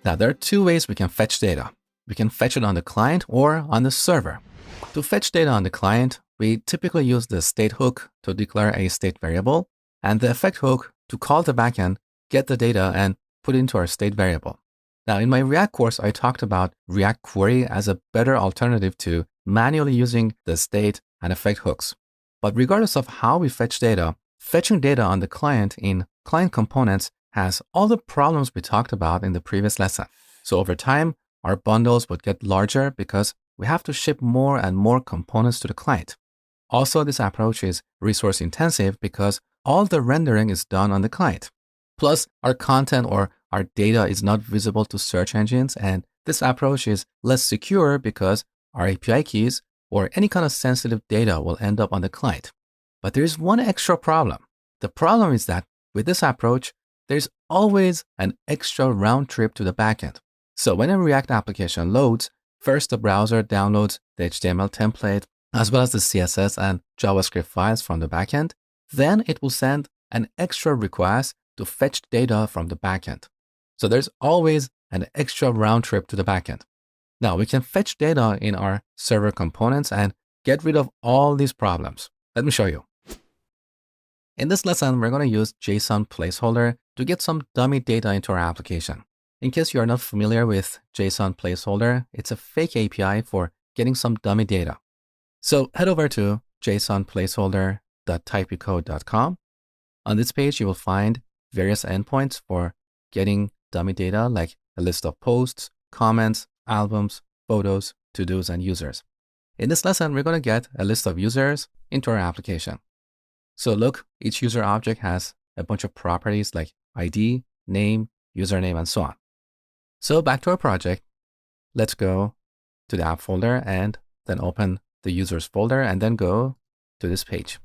Now, there are two ways we can fetch data. We can fetch it on the client or on the server. To fetch data on the client, we typically use the state hook to declare a state variable and the effect hook to call the backend, get the data, and put it into our state variable. Now, in my React course, I talked about React Query as a better alternative to manually using the state and effect hooks. But regardless of how we fetch data, fetching data on the client in client components has all the problems we talked about in the previous lesson. So over time, our bundles would get larger because we have to ship more and more components to the client. Also, this approach is resource intensive because all the rendering is done on the client. Plus, our content or our data is not visible to search engines, and this approach is less secure because our API keys or any kind of sensitive data will end up on the client. But there is one extra problem. The problem is that with this approach, there's always an extra round trip to the backend. So when a React application loads, first the browser downloads the HTML template as well as the CSS and JavaScript files from the backend. Then it will send an extra request to fetch data from the backend. So there's always an extra round trip to the backend. Now we can fetch data in our server components and get rid of all these problems. Let me show you. In this lesson, we're going to use JSON placeholder to get some dummy data into our application. In case you are not familiar with JSON placeholder, it's a fake API for getting some dummy data. So head over to jsonplaceholder.typecode.com. On this page, you will find various endpoints for getting dummy data like a list of posts, comments, albums, photos, to-dos, and users. In this lesson, we're going to get a list of users into our application. So look, each user object has a bunch of properties like ID, name, username, and so on. So back to our project, let's go to the app folder and then open the users folder and then go to this page.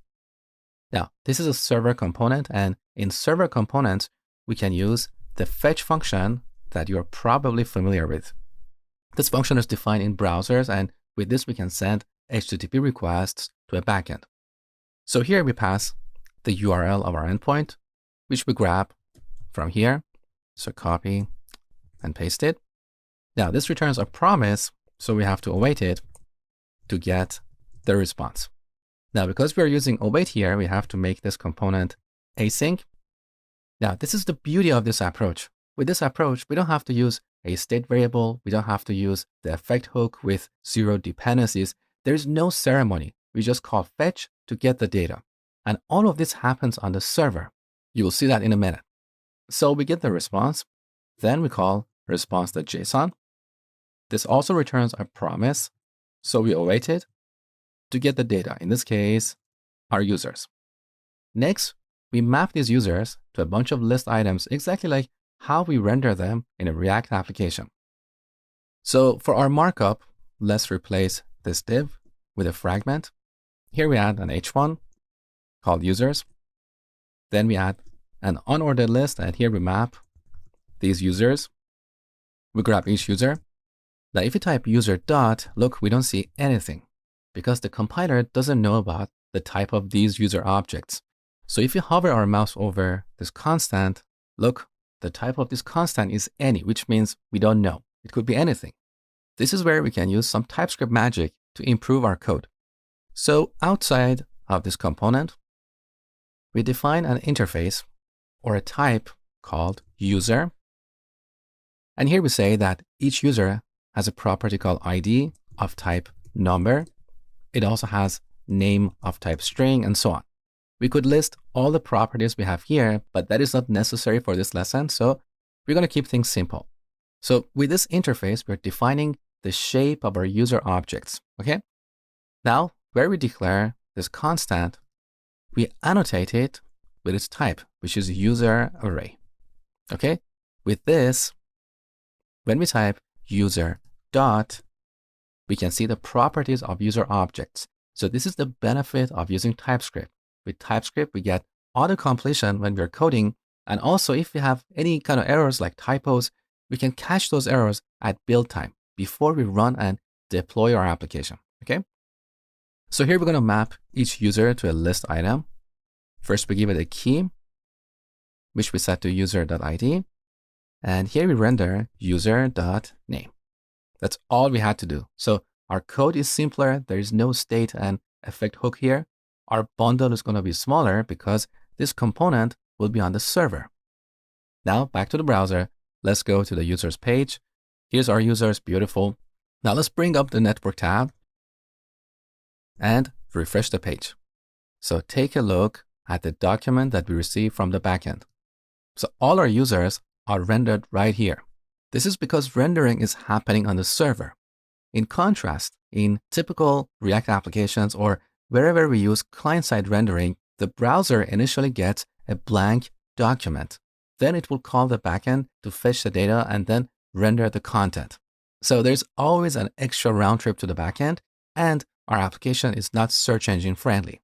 Now, this is a server component, and in server components, we can use the fetch function that you're probably familiar with. This function is defined in browsers, and with this, we can send HTTP requests to a backend. So here we pass the URL of our endpoint, which we grab from here. So copy and paste it. Now this returns a promise, so we have to await it to get the response. Now, because we are using await here, we have to make this component async. Now, this is the beauty of this approach. With this approach, we don't have to use a state variable. We don't have to use the effect hook with zero dependencies. There's no ceremony. We just call fetch to get the data. And all of this happens on the server. You will see that in a minute. So we get the response. Then we call response.json. This also returns a promise. So we await it to get the data, in this case, our users. Next, we map these users to a bunch of list items, exactly like how we render them in a React application. So for our markup, let's replace this div with a fragment. Here we add an h1 called users. Then we add an unordered list, and here we map these users. We grab each user. Now, if you type user dot, look, we don't see anything because the compiler doesn't know about the type of these user objects. So if you hover our mouse over this constant, look, the type of this constant is any, which means we don't know. It could be anything. This is where we can use some TypeScript magic to improve our code. So outside of this component, we define an interface or a type called user. And here we say that each user has a property called ID of type number. It also has name of type string and so on. We could list all the properties we have here, but that is not necessary for this lesson. So we're going to keep things simple. So with this interface, we're defining the shape of our user objects. Okay. Now, where we declare this constant, we annotate it with its type, which is user array. Okay. With this, when we type user dot, we can see the properties of user objects. So this is the benefit of using TypeScript. With TypeScript, we get auto-completion when we're coding. And also, if we have any kind of errors like typos, we can catch those errors at build time before we run and deploy our application. Okay. So here we're going to map each user to a list item. First, we give it a key, which we set to user.id. And here we render user.name. That's all we had to do. So our code is simpler. There is no state and effect hook here. Our bundle is going to be smaller because this component will be on the server. Now back to the browser. Let's go to the users page. Here's our users, beautiful. Now let's bring up the network tab and refresh the page. So take a look at the document that we received from the backend. So all our users are rendered right here. This is because rendering is happening on the server. In contrast, in typical React applications or wherever we use client-side rendering, the browser initially gets a blank document. Then it will call the backend to fetch the data and then render the content. So there's always an extra round trip to the backend, and our application is not search engine friendly.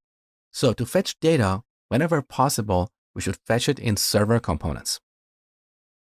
So to fetch data, whenever possible, we should fetch it in server components.